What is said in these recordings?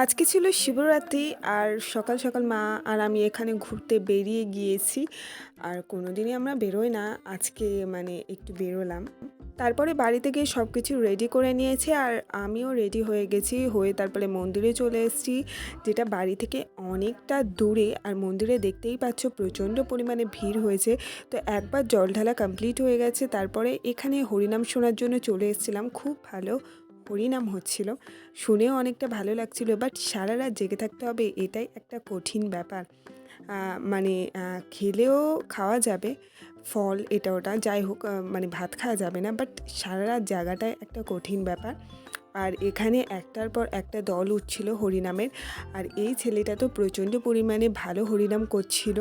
আজকে ছিল শিবরাত্রি আর সকাল সকাল মা আর আমি এখানে ঘুরতে বেরিয়ে গিয়েছি। আর কোনোদিনই আমরা বেরোই না, আজকে মানে একটু বেরোলাম। তারপরে বাড়িতে গিয়ে সব কিছু রেডি করে নিয়েছি আর আমিও রেডি হয়ে গেছি, হয়ে তারপরে মন্দিরে চলে এসেছি, যেটা বাড়ি থেকে অনেকটা দূরে। আর মন্দিরে দেখতেই পাচ্ছ প্রচণ্ড পরিমাণে ভিড় হয়েছে। তো একবার জল ঢালা কমপ্লিট হয়ে গেছে, তারপরে এখানে হরিনাম শোনার জন্য চলে এসেছিলাম। খুব ভালো হরিনাম হচ্ছিল, শুনেও অনেকটা ভালো লাগছিল। বাট সারা রাত জেগে থাকতে হবে, এটাই একটা কঠিন ব্যাপার। মানে খেলেও খাওয়া যাবে ফল এটা ওটা, যাই হোক, মানে ভাত খাওয়া যাবে না, বাট সারা রাত জাগাটাই একটা কঠিন ব্যাপার। আর এখানে একটার পর একটা দল উঠছিল হরিনামের, আর এই ছেলেটা তো প্রচণ্ড পরিমাণে ভালো হরিনাম করছিল,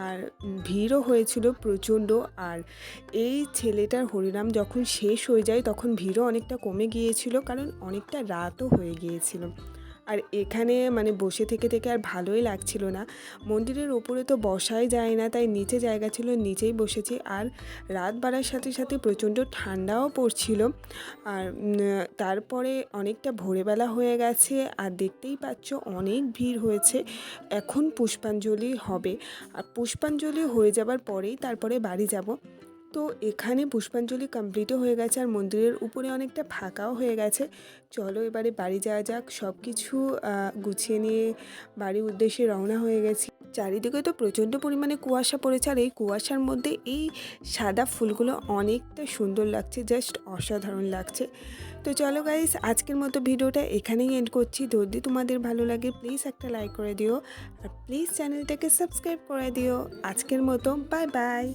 আর ভিড়ও হয়েছিল প্রচণ্ড। আর এই ছেলেটার হরিনাম যখন শেষ হয়ে যায় তখন ভিড়ও অনেকটা কমে গিয়েছিল, কারণ অনেকটা রাতও হয়ে গিয়েছিল। আর এখানে মানে বসে থেকে থেকে আর ভালোই লাগছিল না। মন্দিরের ওপরে তো বসাই যায় না, তাই নিচে জায়গা ছিল, নিচেই বসেছি। আর রাত বাড়ার সাথে সাথে প্রচণ্ড ঠান্ডাও পড়ছিল। আর তারপরে অনেকটা ভোরবেলা হয়ে গেছে, আর দেখতেই পাচ্ছ অনেক ভিড় হয়েছে। এখন পুষ্পাঞ্জলি হবে, আর পুষ্পাঞ্জলি হয়ে যাবার পরেই তারপরে বাড়ি যাব। তো এখানে পুষ্পাঞ্জলি কমপ্লিটও হয়ে গেছে, আর মন্দিরের উপরে অনেকটা ফাঁকাও হয়ে গেছে। চলো এবারে বাড়ি যাওয়া যাক। সব কিছু গুছিয়ে নিয়ে বাড়ির উদ্দেশ্যে রওনা হয়ে গেছি। চারিদিকে তো প্রচণ্ড পরিমাণে কুয়াশা পড়েছে, আর এই কুয়াশার মধ্যে এই সাদা ফুলগুলো অনেকটা সুন্দর লাগছে, জাস্ট অসাধারণ লাগছে। তো চলো গাইস, আজকের মতো ভিডিওটা এখানেই এন্ড করছি। যদি তোমাদের ভালো লাগে প্লিজ একটা লাইক করে দিও, আর প্লিজ চ্যানেলটাকে সাবস্ক্রাইব করে দিও। আজকের মতো বাই বাই।